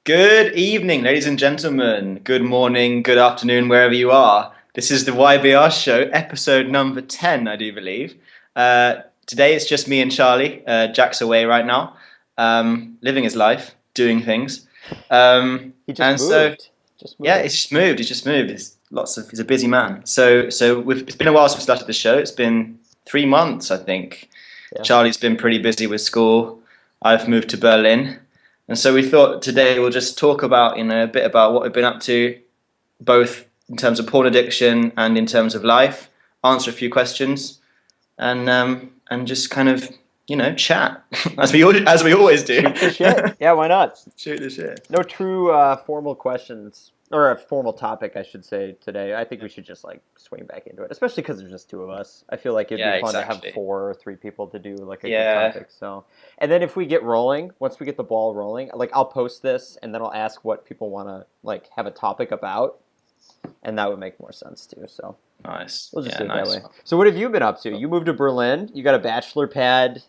Good evening, ladies and gentlemen. Good morning, good afternoon, wherever you are. This is the YBR show, episode number 10, I do believe. Today it's just me and Charlie. Jack's away right now, living his life, doing things. He just moved. Yeah, he's just moved. He's a busy man. So it's been a while since we started the show. It's been 3 months, I think. Yeah. Charlie's been pretty busy with school. I've moved to Berlin. And so we thought today we'll just talk about, a bit about what we've been up to, both in terms of porn addiction and in terms of life, answer a few questions, and just kind of, chat as we always do. Shoot the shit. Yeah, why not? Shoot the shit. No true formal questions, or a formal topic, I should say, today. I think we should just swing back into it, especially because there's just two of us. I feel like it'd be fun to have 4 or 3 people to do a good topic. So, and then if we get rolling, once we get the ball rolling, I'll post this and then I'll ask what people want to have a topic about, and that would make more sense too. So nice. We'll just do it that way. So what have you been up to? You moved to Berlin. You got a bachelor pad.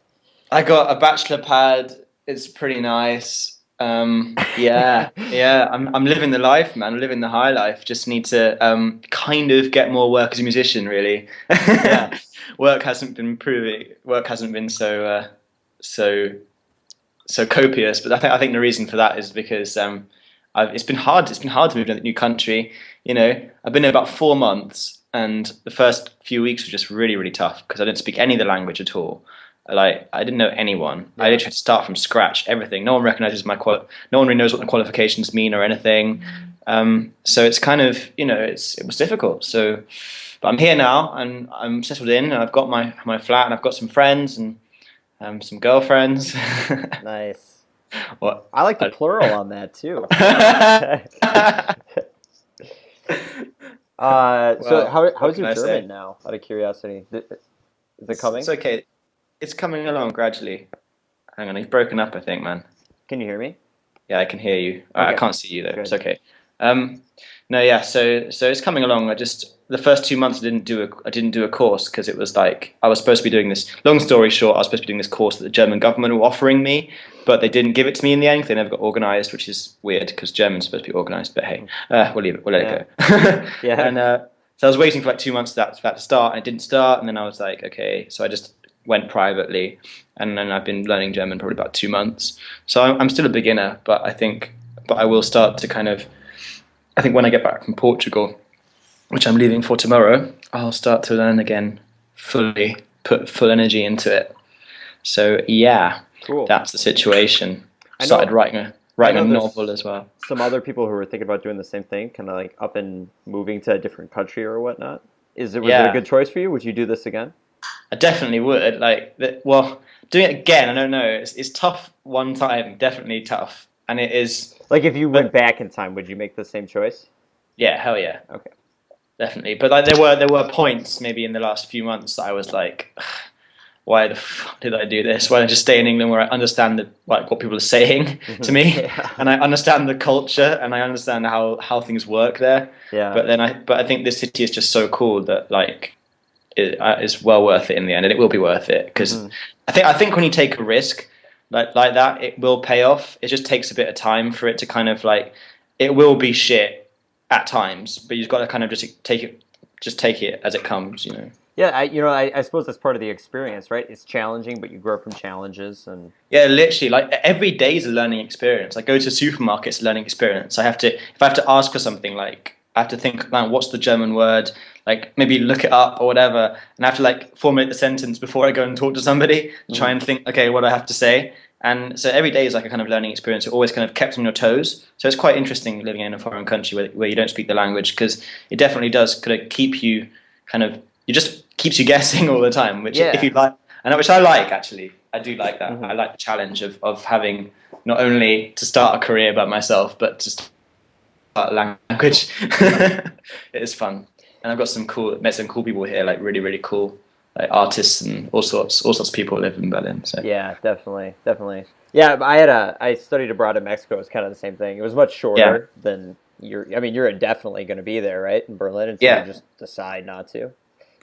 I got a bachelor pad. It's pretty nice. I'm living the life, man. I'm living the high life. Just need to kind of get more work as a musician, really. Yeah. Work hasn't been so copious, but I think the reason for that is because it's been hard to move to a new country. I've been there about 4 months, and the first few weeks were just really, really tough because I didn't speak any of the language at all. I didn't know anyone. Yeah. I literally had to start from scratch, everything. No one recognizes no one really knows what the qualifications mean or anything. So it's kind of, it was difficult. So, but I'm here now and I'm settled in, and I've got my flat, and I've got some friends and some girlfriends. Nice. What? I like the plural on that too. So how's your German now, out of curiosity? Is it coming? It's okay. It's coming along gradually. Hang on, he's broken up, I think, man. Can you hear me? Yeah, I can hear you. Okay. I can't see you though. Good. It's okay. So it's coming along. The first 2 months I didn't do a course because it was I was supposed to be doing this. Long story short, I was supposed to be doing this course that the German government were offering me, but they didn't give it to me in the end because they never got organised, which is weird because German's supposed to be organised. But hey, we'll leave it. We'll let it go. Yeah. And so I was waiting for 2 months for that to start, and it didn't start. And then I was like, okay, so I just went privately, and then I've been learning German probably about 2 months. So I'm still a beginner, but I will start to I think when I get back from Portugal, which I'm leaving for tomorrow, I'll start to learn again fully, put full energy into it. So yeah, cool. That's the situation. I started writing a novel as well. Some other people who were thinking about doing the same thing, kind of up and moving to a different country or whatnot. Was it a good choice for you? Would you do this again? I definitely would. Doing it again, I don't know. It's tough one time, definitely tough, and it is. If you went back in time, would you make the same choice? Yeah, hell yeah. Okay. Definitely, but there were points maybe in the last few months that I was like, why the fuck did I do this? Why don't I just stay in England where I understand what people are saying to me, and I understand the culture and I understand how things work there. Yeah. But I think this city is just so cool that it's well worth it in the end, and it will be worth it because I think when you take a risk like that, it will pay off. It just takes a bit of time for it to kind of it will be shit at times, but you've got to kind of just take it as it comes, Yeah, I suppose that's part of the experience, right? It's challenging, but you grow from challenges, and yeah, literally, every day is a learning experience. I go to supermarkets, learning experience. If I have to ask for something, I have to think, what's the German word? Maybe look it up or whatever, and I have to formulate the sentence before I go and talk to somebody. Try and think, okay, what do I have to say? And so every day is a kind of learning experience. You're always kind of kept on your toes. So it's quite interesting living in a foreign country where you don't speak the language, because it definitely does kind of keep you it just keeps you guessing all the time, which if you like, and which I like actually. I do like that. I like the challenge of having not only to start a career by myself, but to start a language. It is fun. And I've got met some cool people here, really, really cool, artists and all sorts of people live in Berlin. So yeah, definitely. Yeah, I studied abroad in Mexico. It's kind of the same thing. It was much shorter than you're definitely going to be there, right, in Berlin, until you just decide not to.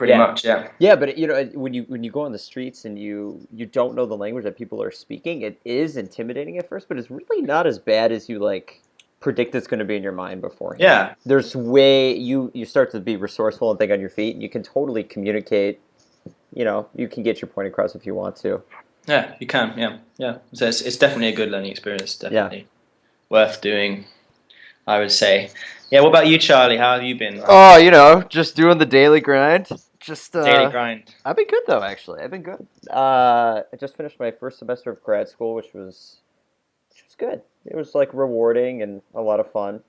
Pretty much, yeah. Yeah, but when you go on the streets and you don't know the language that people are speaking, it is intimidating at first, but it's really not as bad as you like predict it's going to be in your mind beforehand. Yeah. There's you start to be resourceful and think on your feet, and you can totally communicate. You can get your point across if you want to. Yeah, you can. Yeah. So it's definitely a good learning experience. Definitely worth doing, I would say. Yeah. What about you, Charlie? How have you been? Oh, just doing the daily grind. Daily grind. I've been good though, actually. I've been good. I just finished my first semester of grad school, which was good. It was like rewarding and a lot of fun.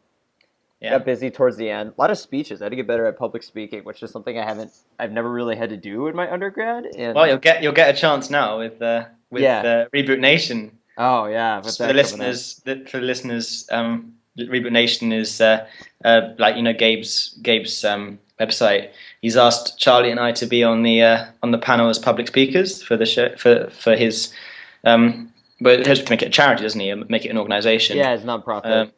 Yeah. Got busy towards the end. A lot of speeches. I had to get better at public speaking, which is something I've never really had to do in my undergrad. And well, you'll get a chance now with Reboot Nation. Oh yeah, for the listeners, Reboot Nation is Gabe's website. He's asked Charlie and I to be on the panel as public speakers for the show for his but he hopes to make it a charity, doesn't he? Make it an organisation. Yeah, it's non-profit.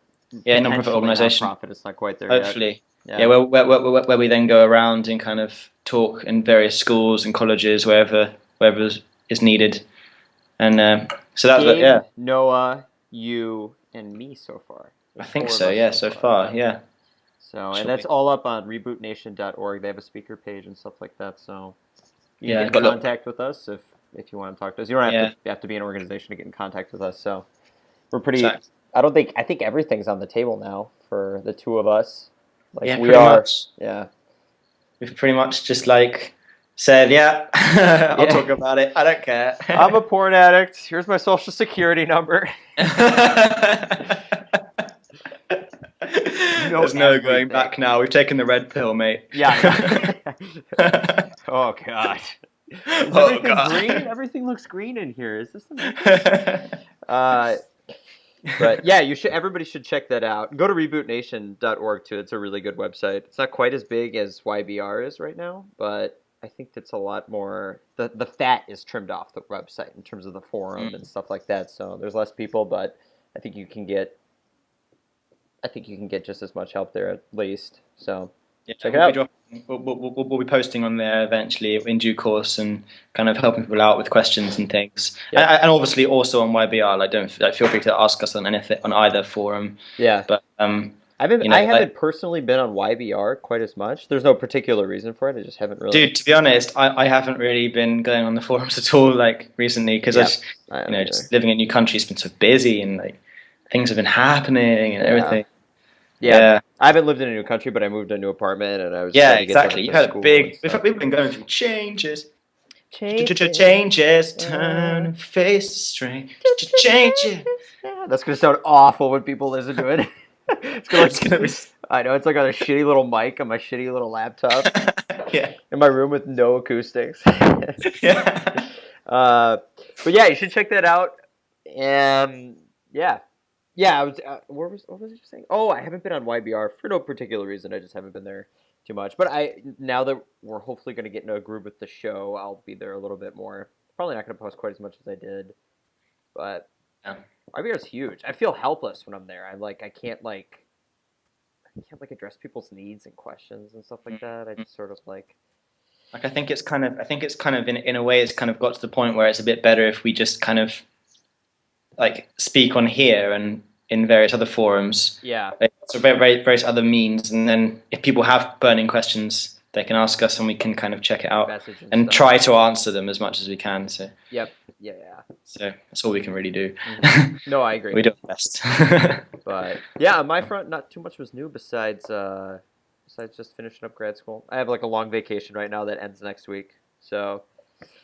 Non-profit organisation. Non-profit, it's not quite there Hopefully. Yet. Yeah, where we then go around and kind of talk in various schools and colleges, wherever is needed. And so that's Gabe, Noah, you, and me so far. I think so, yeah, so far, yeah. So, and that's all up on rebootnation.org. They have a speaker page and stuff like that, so you can get in contact with us if you want to talk to us. You don't have to be an organization to get in contact with us, so we're pretty... Exactly. I think everything's on the table now for the two of us. Like we are. Much. Yeah. We've pretty much just said, I'll talk about it. I don't care. I'm a porn addict. Here's my social security number. There's no going back now. We've taken the red pill, mate. Yeah. Oh God. Is everything green? Everything looks green in here. Is this the But yeah, everybody should check that out. Go to rebootnation.org too. It's a really good website. It's not quite as big as YBR is right now, but I think it's a lot more. The fat is trimmed off the website in terms of the forum and stuff like that. So there's less people, but I think you can get just as much help there at least. So check it out. We'll be posting on there eventually in due course and kind of helping people out with questions and things. Yeah. And obviously also on YBR. Feel free to ask us on anything on either forum. Yeah. But I haven't personally been on YBR quite as much. There's no particular reason for it. I just haven't really. Dude, to be honest, I haven't really been going on the forums at all recently because just living in a new country has been so busy and things have been happening and everything. Yeah. I haven't lived in a new country, but I moved to a new apartment, and I was exactly. You had a big. We've been going through changes. Changes, turn and face the strain. Changes. That's gonna sound awful when people listen to it. It's gonna be. I know it's on a shitty little mic on my shitty little laptop. In my room with no acoustics. But yeah, you should check that out. And yeah, I was. What was I just saying? Oh, I haven't been on YBR for no particular reason. I just haven't been there too much. But now that we're hopefully going to get into a groove with the show, I'll be there a little bit more. Probably not going to post quite as much as I did, but YBR is huge. I feel helpless when I'm there. I can't address people's needs and questions and stuff like that. I just sort of I think it's kind of in a way it's kind of got to the point where it's a bit better if we just kind of speak on here and in various other forums. Yeah. So various other means, and then if people have burning questions, they can ask us, and we can kind of check it out and try to answer them as much as we can. So. Yep. Yeah. So that's all we can really do. Mm-hmm. No, I agree. We do our best. But yeah, on my front, not too much was new besides just finishing up grad school. I have a long vacation right now that ends next week, so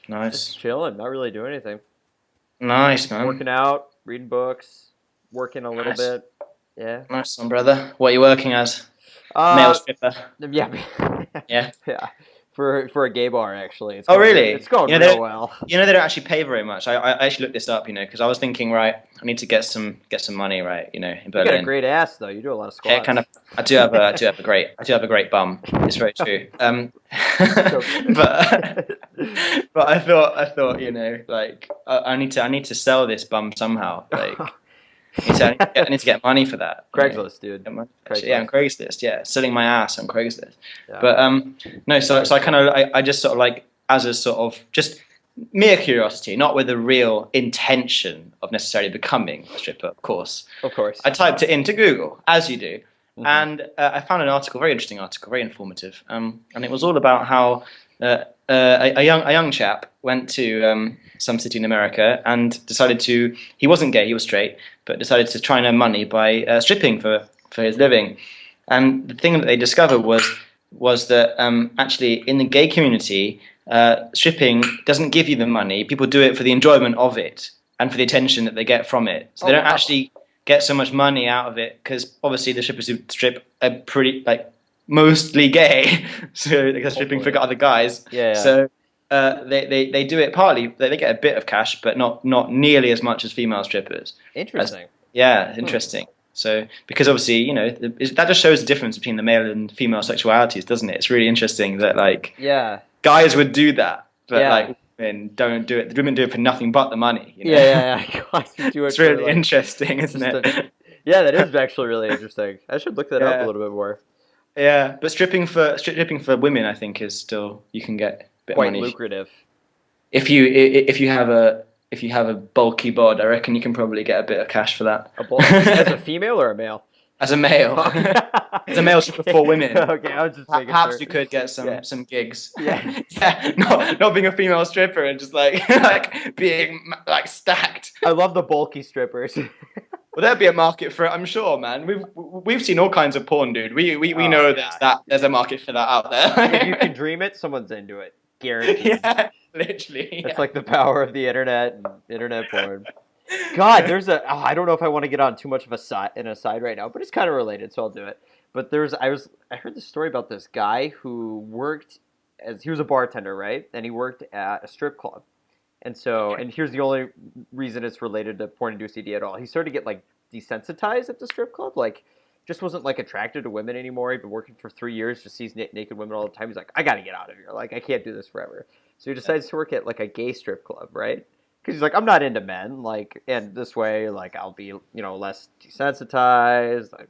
nice. Just chilling, not really doing anything. Nice, man. Working out, reading books, working a little bit. Yeah. Nice one, brother. What are you working as? Male stripper. Yeah. Yeah. Yeah. For a gay bar, actually. Really? It's going real well. They don't actually pay very much. I actually looked this up, because I was thinking, right, I need to get some money, right, in Berlin. You got a great ass, though. You do a lot of squats. Yeah, kind of. I do have a great bum. It's very true. But I thought, I need to sell this bum somehow. I need to get money for that. Craigslist, dude. Craigslist. Yeah, on Craigslist. Yeah, selling my ass on Craigslist. Yeah. But no, so I just sort of like, as a sort of just mere curiosity, not with a real intention of necessarily becoming a stripper, of course. Of course. I typed it into Google, as you do, and I found an article, very interesting article, very informative, and it was all about how a young chap went to some city in America and decided to. He wasn't gay, he was straight, but decided to try and earn money by stripping for his living. And the thing that they discovered was that actually in the gay community, stripping doesn't give you the money. People do it for the enjoyment of it and for the attention that they get from it. So they don't actually get so much money out of it, because obviously the strippers who strip are pretty mostly gay, so they're stripping for other guys. Yeah. So they do it partly. They get a bit of cash, but not nearly as much as female strippers. Interesting. Interesting. So because obviously that just shows the difference between the male and female sexualities, doesn't it? It's really interesting that guys would do that, but women don't do it. The women do it for nothing but the money. Yeah. Guys would do it. It's really interesting, isn't it? Yeah, that is actually really interesting. I should look that up a little bit more. Yeah, but stripping for women, I think, is still, you can get a bit quite of money. Lucrative. If you have a bulky bod, I reckon you can probably get a bit of cash for that. As a female or a male? As a male. As a male stripper for women. Okay, I was just making perhaps sure. You could get some gigs. Yeah. Not being a female stripper and just being stacked. I love the bulky strippers. Well, there'd be a market for it, I'm sure, man. We've seen all kinds of porn, dude. We know there's a market for that out there. If you can dream it, someone's into it. Guaranteed. Yeah, literally. That's like the power of the internet and internet porn. God, I don't know if I want to get on too much of an aside right now, but it's kind of related, so I'll do it. But I heard this story about this guy who he was a bartender, right? And he worked at a strip club. And here's the only reason it's related to porn-induced ED at all. He started to get desensitized at the strip club, just wasn't attracted to women anymore. He'd been working for 3 years, just sees naked women all the time. He's like, I gotta get out of here. I can't do this forever. So he decides to work at a gay strip club, right? Because he's like, I'm not into men, and this way, I'll be, less desensitized,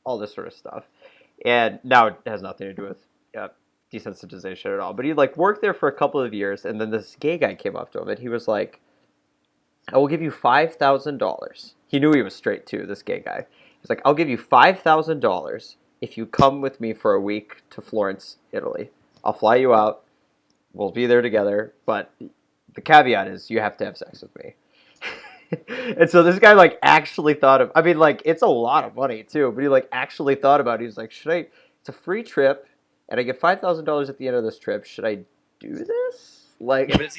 all this sort of stuff. And now it has nothing to do with desensitization at all. But he worked there for a couple of years, and then this gay guy came up to him, and he was like, I will give you $5,000. He knew he was straight too, this gay guy. He's like, I'll give you $5,000 if you come with me for a week to Florence, Italy. I'll fly you out. We'll be there together, but the caveat is you have to have sex with me. And so this guy actually thought of, it's a lot of money too, but he actually thought about it. He was like, it's a free trip and I get $5,000 at the end of this trip. Should I do this? But does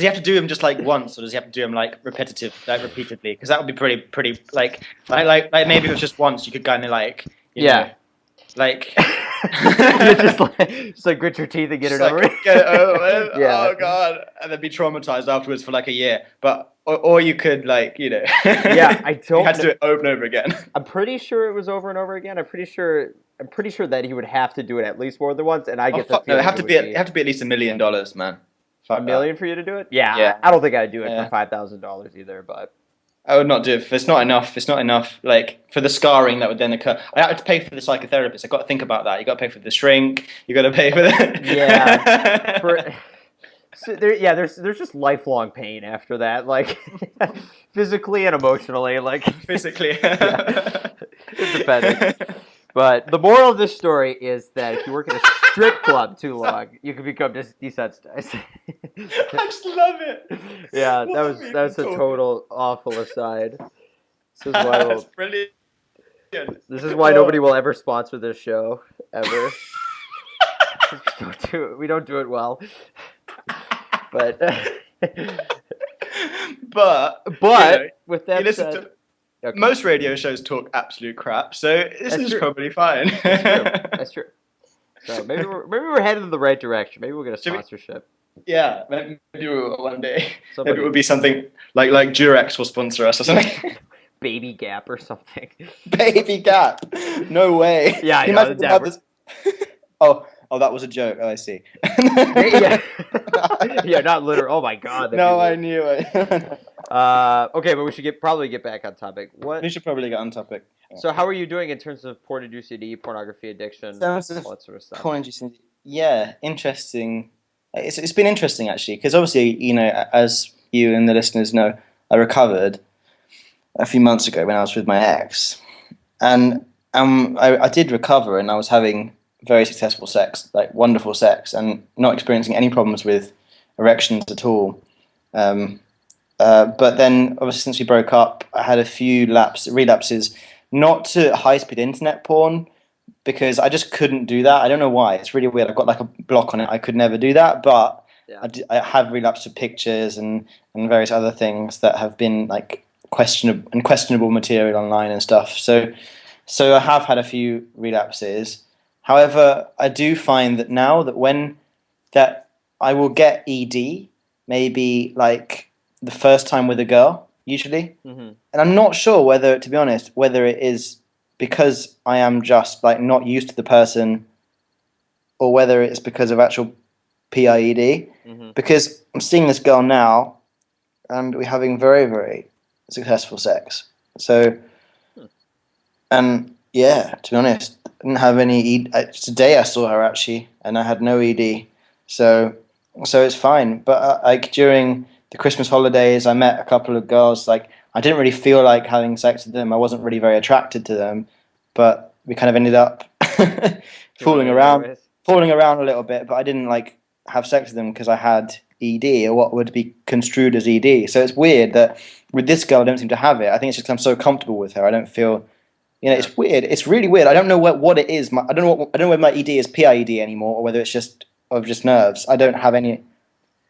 he have to do them just once, or does he have to do them repeatedly? Because that would be pretty maybe if it was just once, you could kind of just grit your teeth and get it over. Get it over with. Yeah. Oh god, and then be traumatized afterwards for a year. But or you could Yeah, I don't. You had to do it over and over again. I'm pretty sure it was over and over again. I'm pretty sure that he would have to do it at least more than once. And I get the feeling it have to be at least $1 million, man. $1 million for you to do it? Yeah. I don't think I'd do it for $5,000 either, but I would not do it. It's not enough. For the scarring that would then occur. I have to pay for the psychotherapist. I got to think about that. You got to pay for the shrink. You got to pay for the there's just lifelong pain after that, physically and emotionally, physically. Depending. But the moral of this story is that if you work at a strip club too long, you can become desensitized. I just love it. Yeah, that was a total awful aside. This is why That's brilliant. This is why nobody will ever sponsor this show ever. We don't do it well. But with that said, okay. Most radio shows talk absolute crap, so this is probably fine. That's true. So maybe we're headed in the right direction. Maybe we'll get a sponsorship. Yeah, maybe one day. Maybe it would be something like Durex will sponsor us or something. Baby Gap or something. Baby Gap? No way. Yeah, I know. Oh, that was a joke. Oh, I see. Yeah, not literal. Oh my god. No, I knew it. Okay, but we should probably get back on topic. We should probably get on topic. So how are you doing in terms of porn-induced CD, pornography addiction, all that sort of stuff? Porn-induced, yeah, interesting. It's been interesting actually, because obviously, you know, as you and the listeners know, I recovered a few months ago when I was with my ex, and I did recover, and I was having very successful sex, like wonderful sex, and not experiencing any problems with erections at all. But then, obviously, since we broke up, I had a few relapses, not to high-speed internet porn, because I just couldn't do that. I don't know why. It's really weird. I've got like a block on it. I could never do that. But yeah. I have relapsed to pictures and various other things that have been like questionable material online and stuff. So I have had a few relapses. However, I do find that now that I will get ED maybe like the first time with a girl, usually. Mm-hmm. And I'm not sure whether, to be honest, whether it is because I am just like not used to the person, or whether it's because of actual PIED. Mm-hmm. Because I'm seeing this girl now, and we're having very, very successful sex. So, and yeah, to be honest, I didn't have any ED. Today I saw her actually, and I had no ED. So it's fine. But like during the Christmas holidays, I met a couple of girls. Like I didn't really feel like having sex with them. I wasn't really very attracted to them, but we kind of ended up fooling around a little bit. But I didn't like have sex with them because I had ED, or what would be construed as ED. So it's weird that with this girl I don't seem to have it. I think it's just 'cause I'm so comfortable with her. I don't feel, you know, it's weird. It's really weird. I don't know what it is. I don't know whether my ED is PIED anymore, or whether it's just nerves. I don't have any.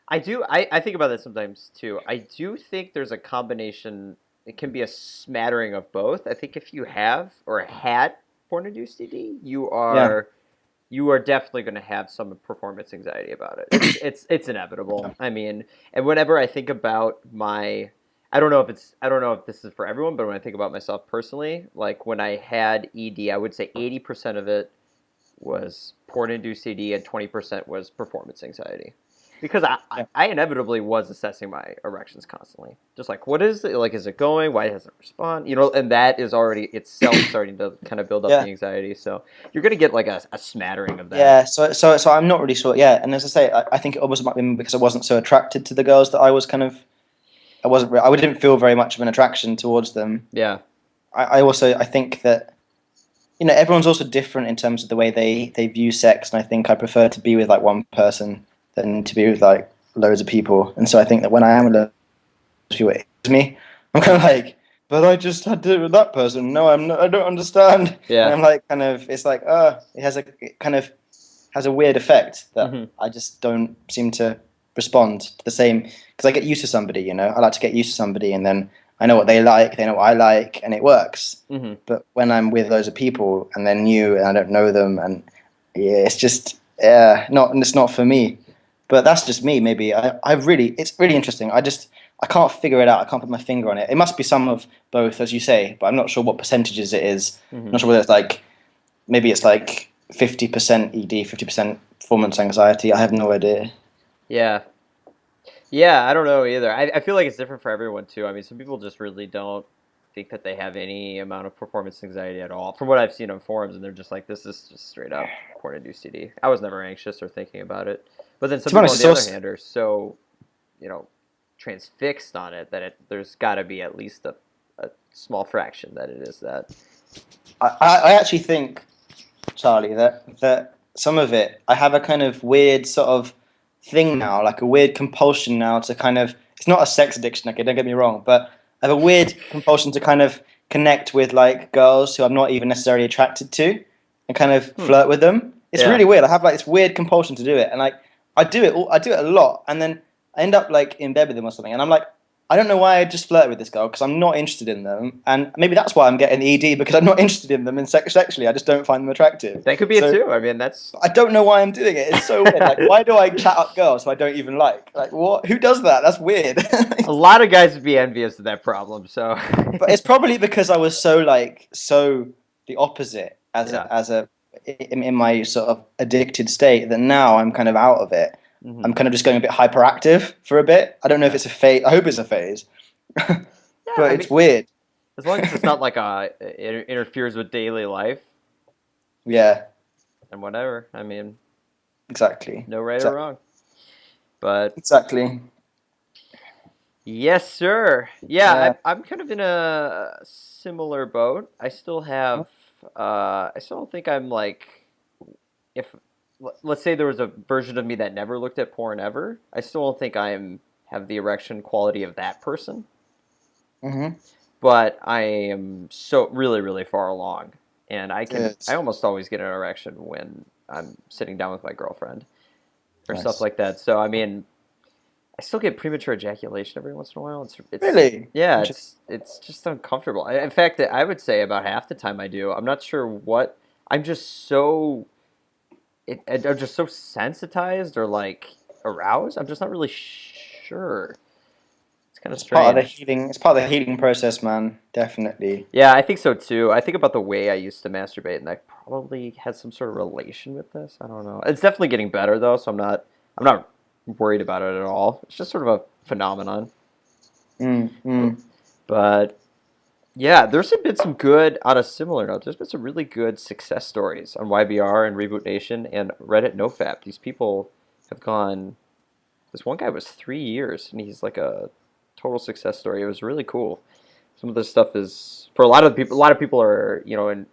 I think about that sometimes too. I do think there's a combination. It can be a smattering of both. I think if you have or had porn-induced ED, you are definitely going to have some performance anxiety about it. It's inevitable. Yeah. I mean, and whenever I think about I don't know if this is for everyone, but when I think about myself personally, like when I had ED, I would say 80% of it was porn-induced ED and 20% was performance anxiety. Because I inevitably was assessing my erections constantly. Just like, what is it? Like, is it going? Why doesn't it respond? You know, and that is already itself starting to kind of build up the anxiety. So you're going to get like a smattering of that. Yeah, so I'm not really sure. Yeah, and as I say, I think it almost might be because I wasn't so attracted to the girls that I didn't feel very much of an attraction towards them. Yeah. I think that, you know, everyone's also different in terms of the way they view sex, and I think I prefer to be with like one person than to be with like loads of people. And so I think that when I am with loads of people, it's me. I'm kind of like, but I just had to with that person. No, I don't understand. Yeah. And I'm like, kind of, it's like, it kind of has a weird effect that I just don't seem to respond to the same, because I get used to somebody, you know. I like to get used to somebody, and then I know what they like, they know what I like, and it works. Mm-hmm. But when I'm with loads of people and they're new and I don't know them, and it's just it's not for me. But that's just me. Maybe it's really interesting. I can't figure it out. I can't put my finger on it. It must be some of both, as you say, but I'm not sure what percentages it is. Mm-hmm. I'm not sure whether it's like, maybe it's like 50% ED, 50% performance anxiety. I have no idea. Yeah. Yeah, I don't know either. I feel like it's different for everyone too. I mean, some people just really don't think that they have any amount of performance anxiety at all. From what I've seen on forums, and they're just like, this is just straight up porn-induced ED. I was never anxious or thinking about it. But then some people, on the other hand, are so, you know, transfixed on it that there's got to be at least a small fraction that it is that. I actually think, Charlie, that some of it, I have a kind of weird sort of thing now, like a weird compulsion now to kind of, it's not a sex addiction, okay, don't get me wrong, but I have a weird compulsion to kind of connect with like girls who I'm not even necessarily attracted to, and kind of flirt with them. It's really weird. I have like this weird compulsion to do it, and like I do it a lot, and then I end up like in bed with them or something, and I'm like, I don't know why I just flirted with this girl, because I'm not interested in them, and maybe that's why I'm getting ED, because I'm not interested in them sexually. I just don't find them attractive. That could be it too. I mean, I don't know why I'm doing it. It's so weird. Like, why do I chat up girls who I don't even like? Like, what? Who does that? That's weird. A lot of guys would be envious of that problem. So, but it's probably because I was so the opposite in my sort of addicted state, that now I'm kind of out of it. Mm-hmm. I'm kind of just going a bit hyperactive for a bit. I don't know if it's a phase. I hope it's a phase, But it's weird. As long as it's not like it interferes with daily life. Yeah. And whatever. I mean. Exactly. No right or wrong. But. Exactly. Yes, sir. Yeah. I'm kind of in a similar boat. I still have. I still don't think I'm like. If let's say there was a version of me that never looked at porn ever, I still don't think have the erection quality of that person. Mm-hmm. But I am so really, really far along, and I almost always get an erection when I'm sitting down with my girlfriend or stuff like that. So I mean, I still get premature ejaculation every once in a while. It's really? Yeah, it's just uncomfortable. In fact, I would say about half the time I do. I'm not sure what. I'm just so. I'm just so sensitized or like aroused. I'm just not really sure. It's kind of strange. It's part of the healing process, man. Definitely. Yeah, I think so too. I think about the way I used to masturbate, and that probably has some sort of relation with this. I don't know. It's definitely getting better though, so I'm not worried about it at all. It's just sort of a phenomenon. But yeah, there's been some good, on a similar note, there's been some really good success stories on YBR and Reboot Nation and Reddit NoFap. These people have gone, this one guy was 3 years, and he's like a total success story. It was really cool. Some of this stuff is, for a lot of people are,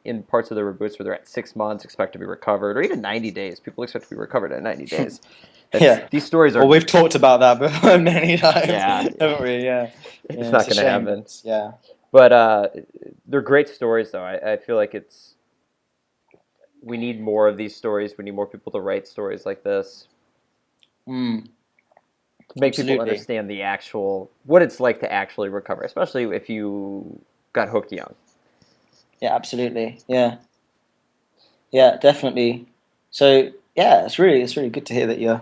in parts of their reboots where they're at 6 months, expect to be recovered, or even 90 days. People expect to be recovered at 90 days. These stories are... Well, we've talked about that before many times, haven't we? Yeah. It's not going to happen. Yeah. But they're great stories, though. I feel like we need more of these stories. We need more people to write stories like this. To make people understand what it's like to actually recover, especially if you got hooked young. Yeah, absolutely. Yeah. Yeah, definitely. So yeah, it's really good to hear that you're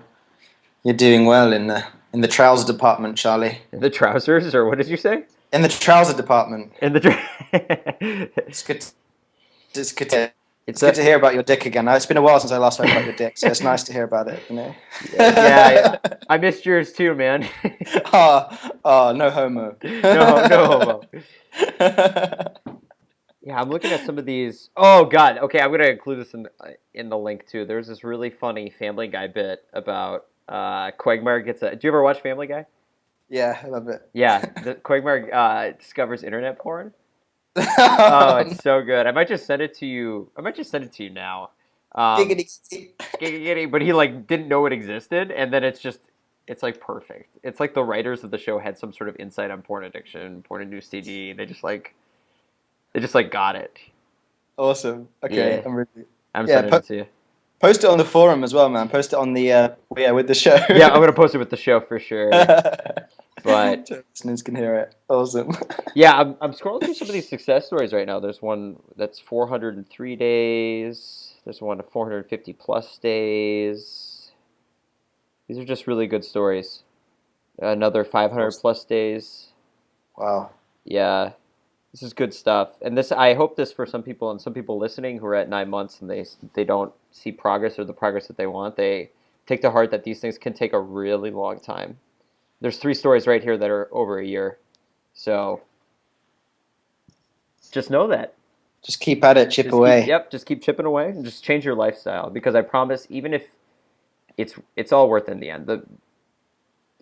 doing well in the trouser department, Charlie. In the trousers, or what did you say? In the trouser department. It's good. It's good to hear about your dick again. Now, it's been a while since I last heard about your dick, so it's nice to hear about it. Yeah, I missed yours too, man. No homo. No homo. Yeah, I'm looking at some of these. Oh God. Okay, I'm gonna include this in the link too. There's this really funny Family Guy bit about Quagmire gets a. Do you ever watch Family Guy? Yeah, I love it. Yeah, Quagmire discovers internet porn. Oh, it's so good. I might just send it to you. Now. Giggity. But he didn't know it existed, and then it's like perfect. It's like the writers of the show had some sort of insight on porn addiction, porn-induced TD, and they just got it. Awesome. Okay, yeah. I'm sending it to you. Post it on the forum as well, man. Post it on the with the show. Yeah, I'm gonna post it with the show for sure. But listeners can hear it. Awesome. Yeah, I'm scrolling through some of these success stories right now. There's one that's 403 days. There's one 450 plus days. These are just really good stories. Another 500 plus days. Wow. Yeah, this is good stuff. And I hope this for some people, and some people listening who are at 9 months and they don't see progress or the progress that they want. They take to heart that these things can take a really long time. There's 3 stories right here that are over a year. So just know that. Just keep at it, chip away. Just keep chipping away and just change your lifestyle. Because I promise, even if it's all worth it in the end.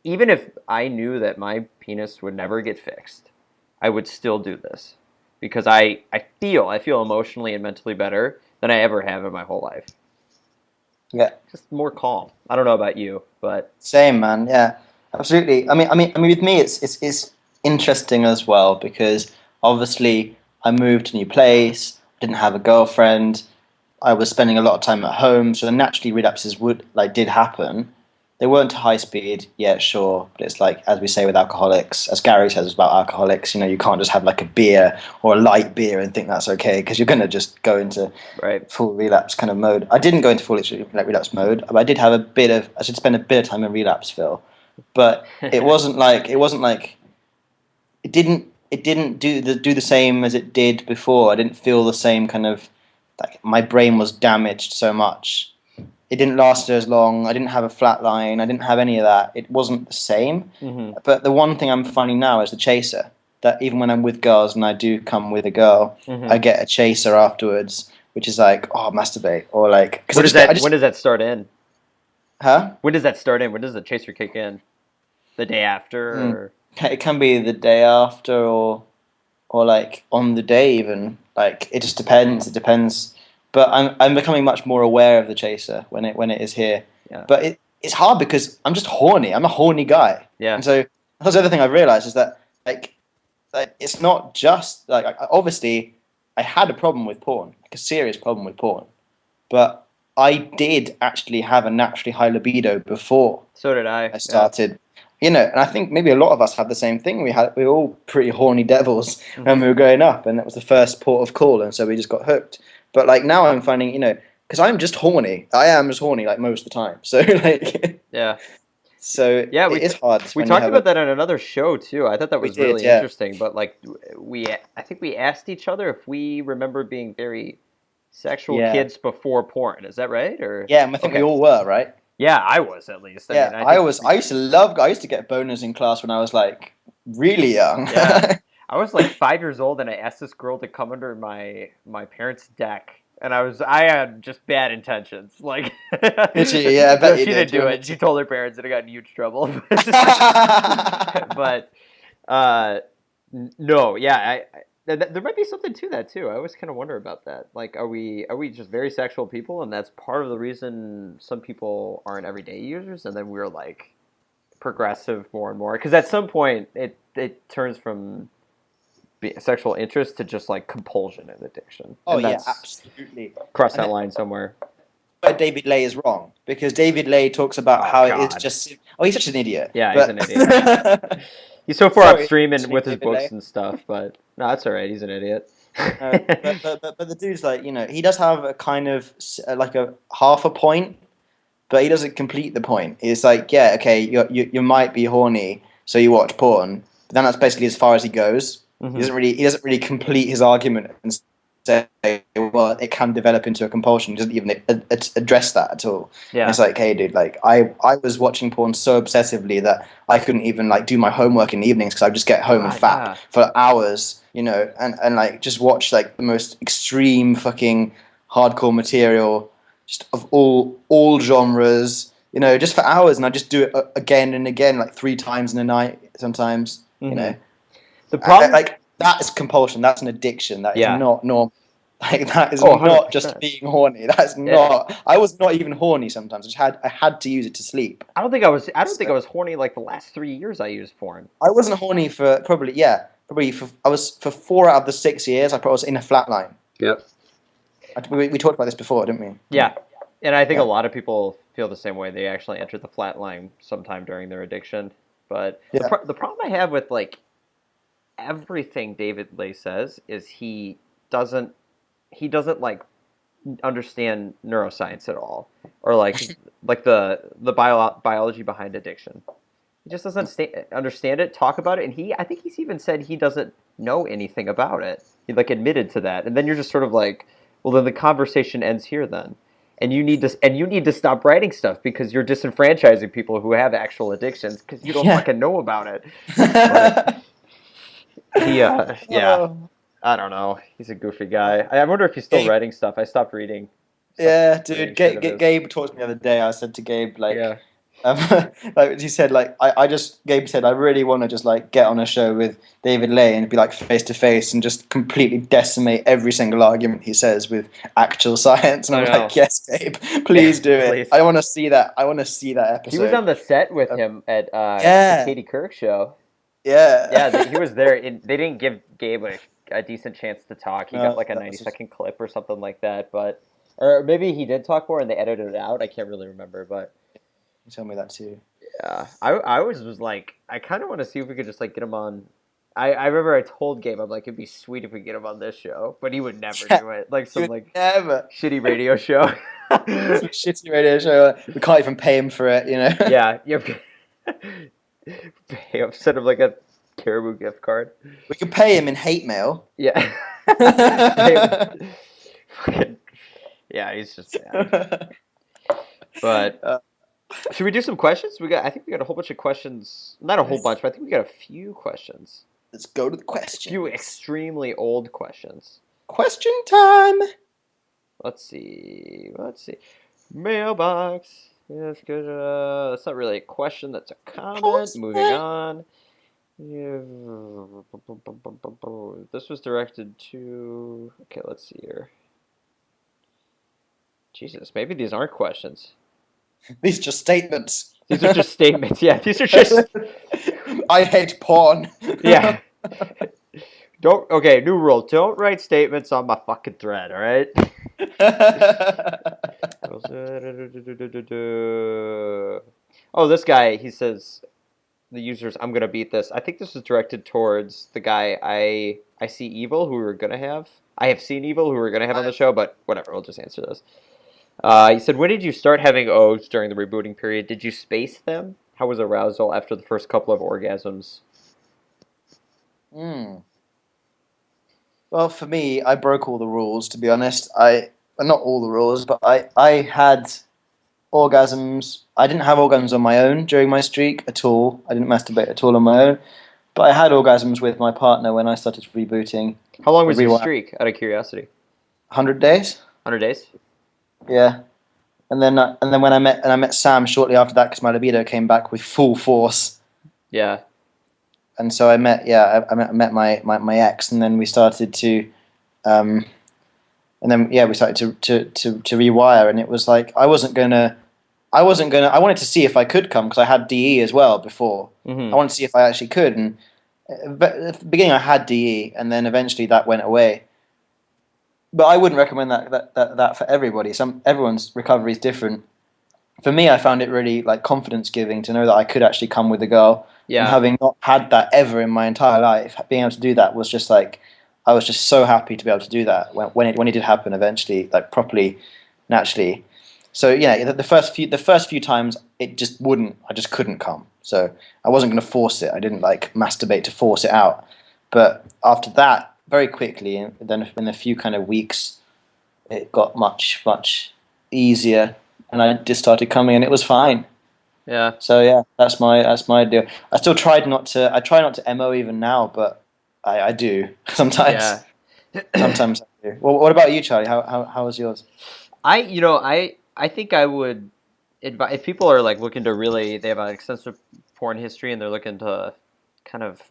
Even if I knew that my penis would never get fixed, I would still do this. Because I feel emotionally and mentally better than I ever have in my whole life. Yeah. Just more calm. I don't know about you, but same, man. Yeah. Absolutely. I mean, with me, it's interesting as well because obviously I moved to a new place, didn't have a girlfriend, I was spending a lot of time at home, so naturally relapses did happen. They weren't to high speed, yeah, sure, but it's like, as we say with alcoholics, as Gary says about alcoholics, you can't just have a beer or a light beer and think that's okay because you're going to just go into full relapse kind of mode. I didn't go into full relapse mode, but I did have I should spend a bit of time in relapse, Phil. But it wasn't like it didn't do the same as it did before. I didn't feel the same kind of my brain was damaged so much. it didn't last as long. I didn't have a flat line. I didn't have any of that. It wasn't the same. But the one thing I'm finding now is the chaser. That even when I'm with girls and I do come with a girl, I get a chaser afterwards, which is like, oh, masturbate, or like. When does that start in? Huh? When does that start in? When does the chaser kick in? The day after? Or? It can be the day after, or like on the day even. Like it just depends. It depends. But I'm becoming much more aware of the chaser when it is here. Yeah. But it's hard because I'm just horny. I'm a horny guy. Yeah. And so that's the other thing I've realized is that like it's not just like obviously I had a problem with porn, like a serious problem with porn, but I did actually have a naturally high libido before. So did I. I started, and I think maybe a lot of us had the same thing. We were all pretty horny devils when we were growing up, and that was the first port of call, and so we just got hooked. But like now I'm finding, because I'm just horny. I am just horny like most of the time. So like yeah. So yeah, it's hard. We talked about that on another show too. I thought that was really interesting. But like I think we asked each other if we remember being very sexual kids before porn. Is that right? Or yeah, I think we all were, right? Yeah, I was at least. I used to get boners in class when I was like really young. Yeah. I was like 5 years old, and I asked this girl to come under my parents' deck. And I had just bad intentions. Like, I bet she didn't do it. She told her parents, and I got in huge trouble. But, no, yeah, there might be something to that too. I always kind of wonder about that. Like, are we just very sexual people, and that's part of the reason some people aren't everyday users, and then we're like progressive more and more? Because at some point, it turns from sexual interest to just like compulsion and addiction. Oh, yeah, absolutely. Cross that line somewhere. But David Ley is wrong, because David Ley talks about how it is just. Oh, he's such an idiot. Yeah, he's an idiot. He's so far upstream with his books and stuff, but no, that's all right. He's an idiot. But the dude's like, he does have a kind of like a half a point, but he doesn't complete the point. It's like, yeah, okay, you might be horny, so you watch porn, but then that's basically as far as he goes. He doesn't really complete his argument and say, well, it can develop into a compulsion. He doesn't even address that at all. Yeah. It's like, hey, dude, like I was watching porn so obsessively that I couldn't even like do my homework in the evenings because I'd just get home and fap for hours, and like just watch like the most extreme fucking hardcore material, just of all genres, just for hours, and I just do it again and again, like 3 times in a night sometimes, The problem, like that is compulsion. That's an addiction. That is not normal. Like that is not just being horny. That's not. I was not even horny sometimes. I had to use it to sleep. I don't think I was horny like the last 3 years I used porn. I wasn't horny for I was for 4 out of the 6 years. I probably was in a flat line. Yep. We talked about this before, didn't we? Yeah, and I think a lot of people feel the same way. They actually enter the flat line sometime during their addiction. But the problem I have with like everything David Ley says is he doesn't like understand neuroscience at all, or like the biology behind addiction. He just doesn't understand it, talk about it, and I think he's even said he doesn't know anything about it. He like admitted to that, and then you're just sort of like, well, then the conversation ends here then. And you need to stop writing stuff because you're disenfranchising people who have actual addictions because you don't fucking know about it. But, I don't know. He's a goofy guy. I wonder if he's still writing stuff. I stopped reading. Yeah, dude. Gabe talked to me the other day. I said to Gabe, like, like he said, like, Gabe said, I really want to just like get on a show with David Ley and be like face to face and just completely decimate every single argument he says with actual science. And I'm like, yes, Gabe, please do it. Please. I want to see that. I want to see that episode. He was on the set with him at the Katie Couric show. Yeah. He was there. They didn't give Gabe a decent chance to talk. He got like a 90-second clip or something like that. Or maybe he did talk more and they edited it out. I can't really remember, but you told me that too. Yeah, I always was like, I kind of want to see if we could just like get him on. I remember I told Gabe, I'm like, it'd be sweet if we get him on this show, but he would never do it. Like some like shitty radio show. Some shitty radio show. We can't even pay him for it, Yeah. Pay him, send him like a Caribou gift card. We could pay him in hate mail. Yeah. Yeah, he's just. But should we do some questions? I think we got a whole bunch of questions. Not a whole bunch, but I think we got a few questions. Let's go to the questions. A few extremely old questions. Question time. Let's see. Mailbox. Yes, good. That's not really a question. That's a comment. Moving on. Yeah. This was directed to. Okay, let's see here. Jesus, maybe these aren't questions. These are just statements. These are just statements. Yeah, these are just. I hate porn. Yeah. Okay, new rule. Don't write statements on my fucking thread, all right? Oh, this guy, he says, the user's, I'm going to beat this. I think this was directed towards the guy I see evil, who we were going to have. I have seen evil, who we were going to have on the show, but whatever, we'll just answer this. He said, when did you start having O's during the rebooting period? Did you space them? How was arousal after the first couple of orgasms? Well, for me, I broke all the rules, to be honest. Not all the rules, but I had orgasms. I didn't have orgasms on my own during my streak at all. I didn't masturbate at all on my own. But I had orgasms with my partner when I started rebooting. How long was your streak, out of curiosity? 100 days. 100 days? Yeah. And then when I met Sam shortly after that, because my libido came back with full force. Yeah. And so I met my ex, and then we started to, we started to rewire, and it was like I wanted to see if I could come, because I had DE as well before. Mm-hmm. I wanted to see if I actually could, and at the beginning I had DE, and then eventually that went away. But I wouldn't recommend that for everybody. Everyone's recovery is different. For me, I found it really like confidence giving to know that I could actually come with a girl. Yeah. And having not had that ever in my entire life, being able to do that was just like, I was just so happy to be able to do that when it did happen eventually, like properly, naturally. So yeah, the first few times I just couldn't come. So I wasn't going to force it. I didn't like masturbate to force it out. But after that, very quickly, and then in a few kind of weeks, it got much easier, and I just started coming, and it was fine. Yeah. So yeah, that's my deal. I try not to MO even now, but I do sometimes. Yeah. Sometimes I do. Well, what about you, Charlie? How was yours? I think I would advise, if people are like looking to they have an extensive porn history and they're looking to kind of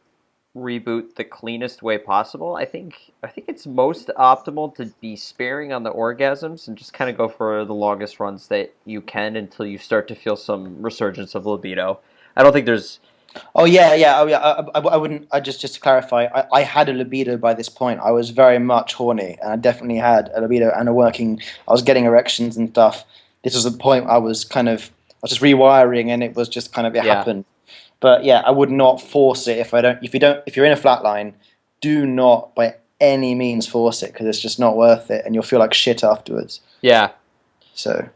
reboot the cleanest way possible. I think it's most optimal to be sparing on the orgasms and just kind of go for the longest runs that you can until you start to feel some resurgence of libido. I don't think there's. Oh yeah. I wouldn't. Just to clarify, I had a libido by this point. I was very much horny, and I definitely had a libido and I was getting erections and stuff. This was the point I was just rewiring, and it was just kind of happened. But yeah, I would not force it if you're in a flat line, do not by any means force it, because it's just not worth it, and you'll feel like shit afterwards. Yeah. So.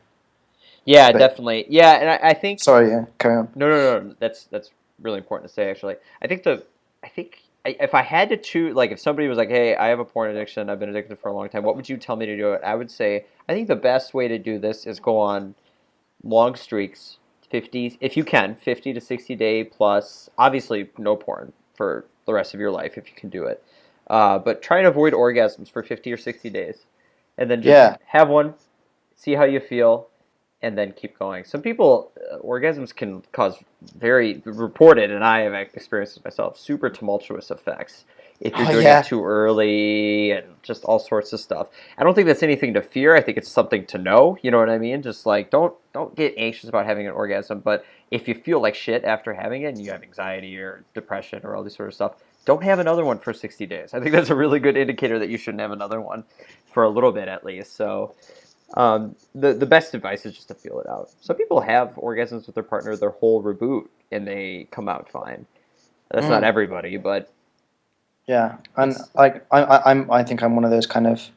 Yeah, definitely. Yeah, and I think. Sorry, yeah, carry on. No. That's really important to say, actually. I think if I had to choose, like if somebody was like, hey, I have a porn addiction, I've been addicted for a long time, what would you tell me to do it? I would say, I think the best way to do this is go on long streaks. 50, if you can, 50 to 60 day plus. Obviously, no porn for the rest of your life if you can do it. But try and avoid orgasms for 50 or 60 days. And then just have one, see how you feel, and then keep going. Some people, orgasms can cause very reported, and I have experienced it myself, super tumultuous effects. If you're doing it too early and just all sorts of stuff. I don't think that's anything to fear. I think it's something to know. You know what I mean? Just like don't get anxious about having an orgasm. But if you feel like shit after having it and you have anxiety or depression or all this sort of stuff, don't have another one for 60 days. I think that's a really good indicator that you shouldn't have another one for a little bit at least. So the best advice is just to feel it out. Some people have orgasms with their partner their whole reboot and they come out fine. That's not everybody, but. Yeah, and like I think I'm one of those kind of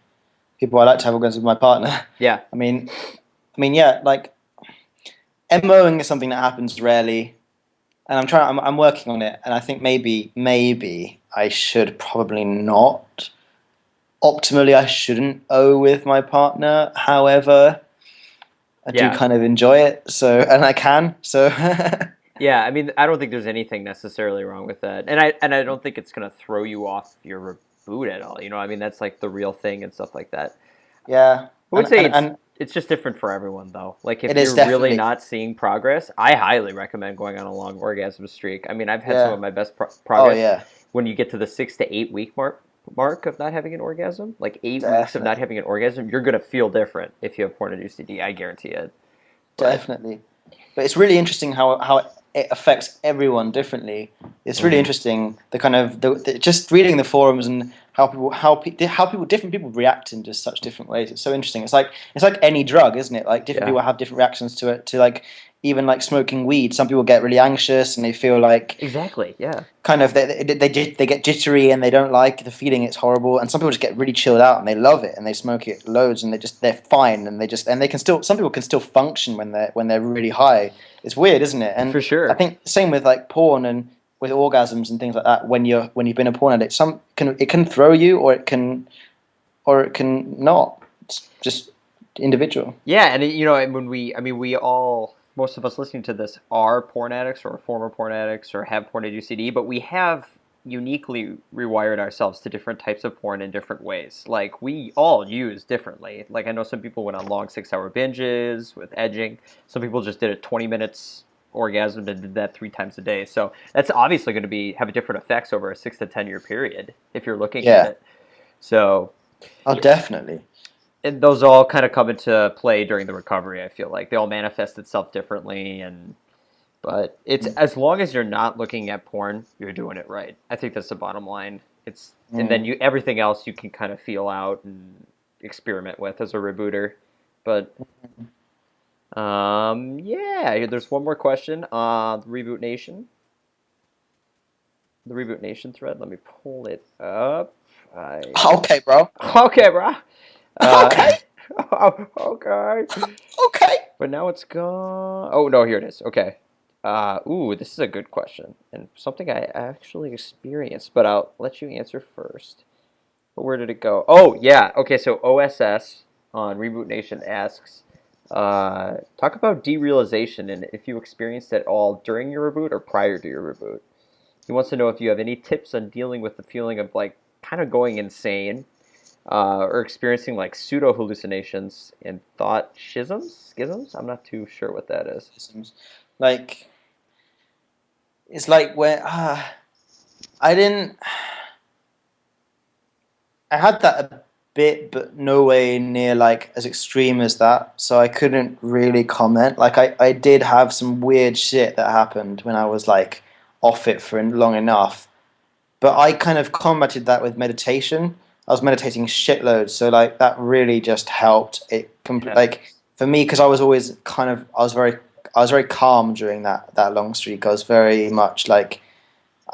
people. I like to have orgasms with my partner. Yeah. I mean, yeah, like MOing is something that happens rarely, and I'm working on it, and I think maybe I should probably not. Optimally, I shouldn't O with my partner. However, I do kind of enjoy it, and I can, so. Yeah, I mean, I don't think there's anything necessarily wrong with that, and I don't think it's gonna throw you off your reboot at all. You know, I mean, that's like the real thing and stuff like that. Yeah, I would say it's just different for everyone, though. Like, if you're really not seeing progress, I highly recommend going on a long orgasm streak. I mean, I've had some of my best progress when you get to the 6 to 8 week mark of not having an orgasm. Like 8 weeks of not having an orgasm, you're gonna feel different if you have porn-induced ED. I guarantee it. Definitely, but it's really interesting how it affects everyone differently. It's really interesting the kind of just reading the forums and how different people react in just such different ways. It's so interesting. It's like any drug, isn't it? Like different people have different reactions to it. To like even like smoking weed, some people get really anxious and they feel like kind of they get jittery and they don't like the feeling. It's horrible. And some people just get really chilled out and they love it and they smoke it loads and they're fine and they can still, some people can still function when they're really high. It's weird, isn't it? And for sure, I think same with like porn and with orgasms and things like that. When you've been a porn addict, it can throw you or it can not. It's just individual. Yeah, and you know, we all, most of us listening to this are porn addicts or former porn addicts or have porn-induced ED, but we have uniquely rewired ourselves to different types of porn in different ways. Like, we all use differently. Like, I know some people went on long 6-hour binges with edging. Some people just did it 20 minutes orgasm and did that 3 times a day. So that's obviously going to have different effects over a 6 to 10 year period if you're looking at it. So, definitely. And those all kind of come into play during the recovery. I feel like they all manifest itself differently, but it's as long as you're not looking at porn, you're doing it right. I think that's the bottom line. And then everything else you can kind of feel out and experiment with as a rebooter. But there's one more question. The Reboot Nation thread. Let me pull it up. Okay, bro. Okay, bro. Okay. Okay. But now it's gone. Oh no, here it is. Okay. This is a good question and something I actually experienced, but I'll let you answer first. But where did it go? Oh yeah. Okay, so OSS on Reboot Nation asks, talk about derealization and if you experienced it all during your reboot or prior to your reboot. He wants to know if you have any tips on dealing with the feeling of like kind of going insane, or experiencing like pseudo hallucinations and thought schisms. I'm not too sure what that is. Like, it's like when I had that a bit, but no way near like as extreme as that. So I couldn't really comment. Like I did have some weird shit that happened when I was like off it for long enough, but I kind of combated that with meditation. I was meditating shitloads, so like that really just helped. Like for me, because I was always I was very calm during that long streak. I was very much like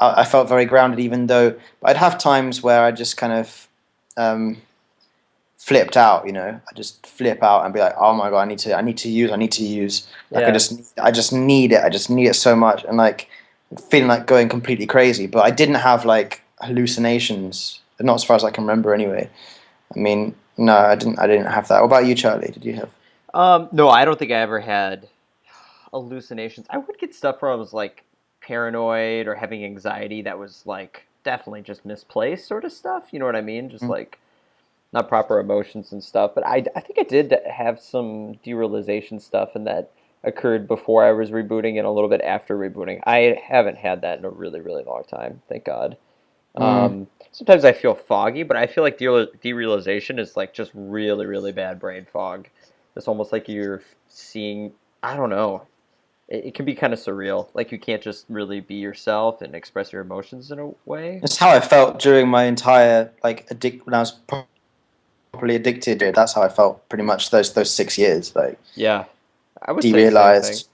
I felt very grounded, even though I'd have times where I just kind of flipped out. You know, I just flip out and be like, oh my god, I need to use. Like I just need it. I just need it so much, and like feeling like going completely crazy. But I didn't have like hallucinations. Not as far as I can remember, anyway. I mean, no, I didn't have that. What about you, Charlie? Did you have? No, I don't think I ever had hallucinations. I would get stuff where I was like paranoid or having anxiety that was like definitely just misplaced sort of stuff. You know what I mean? Just like not proper emotions and stuff. But I think I did have some derealization stuff, and that occurred before I was rebooting and a little bit after rebooting. I haven't had that in a really, really long time. Thank God. Sometimes I feel foggy, but I feel like derealization is like just really, really bad brain fog. It's almost like you're seeing, I don't know, it can be kind of surreal. Like you can't just really be yourself and express your emotions in a way. It's how I felt during my entire like when I was properly addicted. That's how I felt pretty much those 6 years. Like I would derealized. Say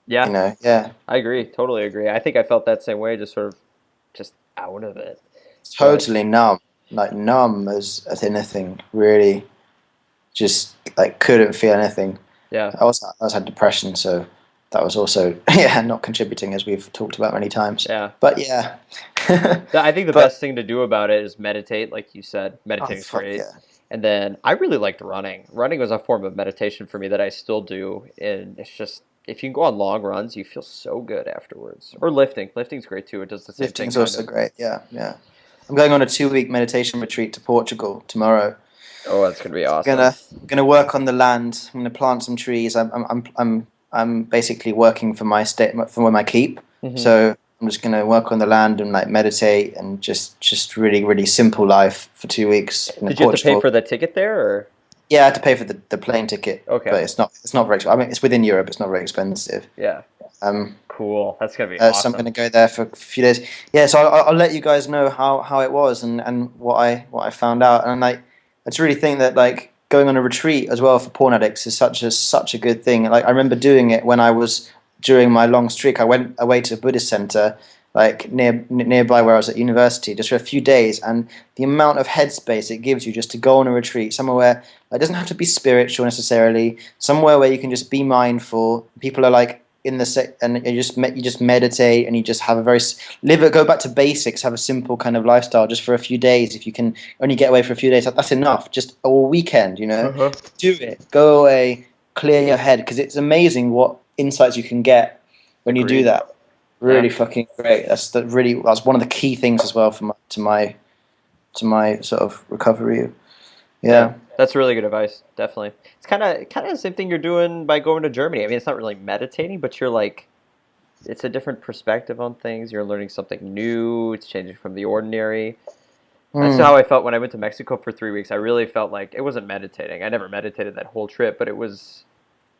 yeah, you know, I agree. Totally agree. I think I felt that same way. Just sort of just out of it. Totally numb, like numb as anything, really. Just like couldn't feel anything. Yeah. I also had depression, so that was also not contributing, as we've talked about many times. Yeah. But yeah, I think the best thing to do about it is meditate, like you said. Meditating's great. Yeah. And then I really liked running. Running was a form of meditation for me that I still do. And it's just, if you can go on long runs, you feel so good afterwards. Or lifting. Lifting's great too. It does the same thing. Lifting's also great, yeah. I'm going on a 2-week meditation retreat to Portugal tomorrow. Oh, that's gonna be awesome. I'm gonna work on the land. I'm gonna plant some trees. I'm basically working for my my keep. Mm-hmm. So I'm just gonna work on the land and like meditate and just really, really simple life for 2 weeks. Did you have to pay for the ticket there, or? Yeah, I had to pay for the plane ticket. Okay, but it's not very expensive. I mean, it's within Europe. It's not very expensive. Yeah. Cool. That's gonna be awesome. So I'm gonna go there for a few days. Yeah. So I'll let you guys know how it was and what I found out. And I just really think that like going on a retreat as well for porn addicts is such a good thing. Like I remember doing it when I was during my long streak. I went away to a Buddhist center like nearby where I was at university just for a few days, and the amount of headspace it gives you just to go on a retreat somewhere where it doesn't have to be spiritual necessarily, somewhere where you can just be mindful. People are like in the and you just meditate and you just have go back to basics, have a simple kind of lifestyle just for a few days. If you can only get away for a few days, that's enough. Just a weekend, do it, go away, clear your head, because it's amazing what insights you can get when you do that. Really fucking great. That's one of the key things as well to my sort of recovery. Yeah. That's really good advice. Definitely. It's kind of the same thing you're doing by going to Germany. I mean, it's not really meditating, but you're like, it's a different perspective on things. You're learning something new. It's changing from the ordinary. That's how I felt when I went to Mexico for 3 weeks. I really felt like it wasn't meditating. I never meditated that whole trip, but it was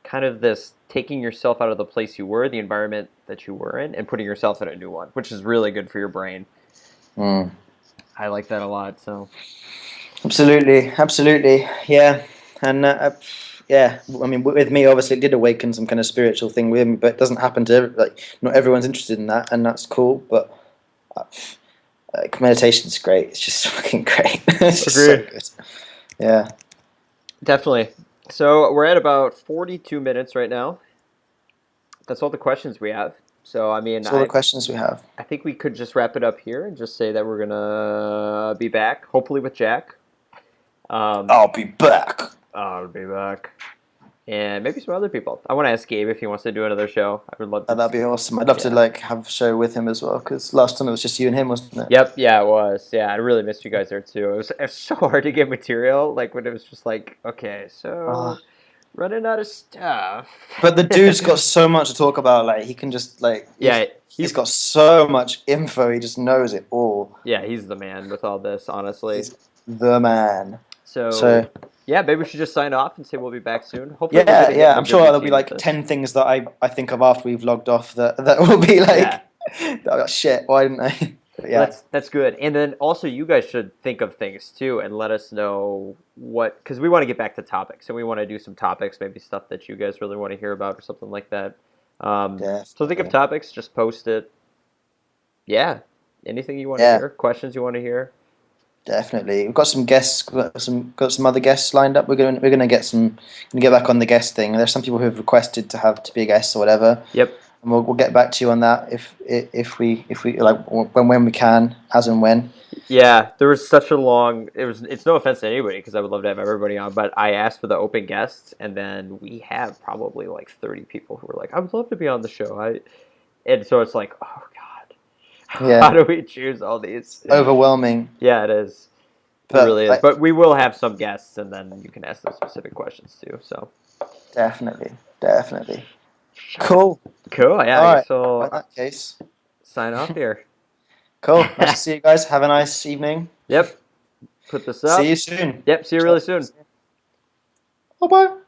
kind of this taking yourself out of the place you were, the environment that you were in, and putting yourself in a new one, which is really good for your brain. I like that a lot. So. Absolutely, yeah, and yeah. I mean, with me, obviously, it did awaken some kind of spiritual thing with me, but it doesn't happen to not everyone's interested in that, and that's cool. But meditation's great. It's just fucking great. It's just so good. Yeah, definitely. So we're at about 42 minutes right now. That's all the questions we have. So I mean, that's all the questions we have. I think we could just wrap it up here and just say that we're gonna be back, hopefully with Jack. I'll be back. And maybe some other people. I want to ask Gabe if he wants to do another show. I would love to. That'd be awesome. I'd love to have a show with him as well, because last time it was just you and him, wasn't it? Yep. Yeah, it was. Yeah, I really missed you guys there too. It was so hard to get material. Like when it was just like, okay, so running out of stuff. But the dude's got so much to talk about. Like he can just he's got so much info. He just knows it all. Yeah, he's the man with all this. Honestly, he's the man. So yeah, maybe we should just sign off and say we'll be back soon. Hopefully, yeah. I'm sure there'll be like 10 things that I think of after we've logged off that will be like, oh, shit, why didn't I? Yeah, that's good. And then also, you guys should think of things too and let us know because we want to get back to topics and we want to do some topics, maybe stuff that you guys really want to hear about or something like that. So think of topics, just post it. Yeah, anything you want to hear, questions you want to hear. Definitely, we've got some guests. Got some other guests lined up. We're gonna get back on the guest thing. There's some people who have requested to be guests or whatever. Yep. And we'll get back to you on that if we like when we can, as and when. Yeah, there was such a long. It's no offense to anybody because I would love to have everybody on, but I asked for the open guests, and then we have probably like 30 people who were like, "I would love to be on the show." And so it's like, oh god, how do we choose all these? Overwhelming. Yeah, it is. It really is. But we will have some guests, and then you can ask them specific questions too. So definitely. Cool. Yeah. All right. So in that case, sign off here. Cool. Nice to see you guys. Have a nice evening. Yep. Put this up. See you soon. Yep. See you really soon. Bye-bye.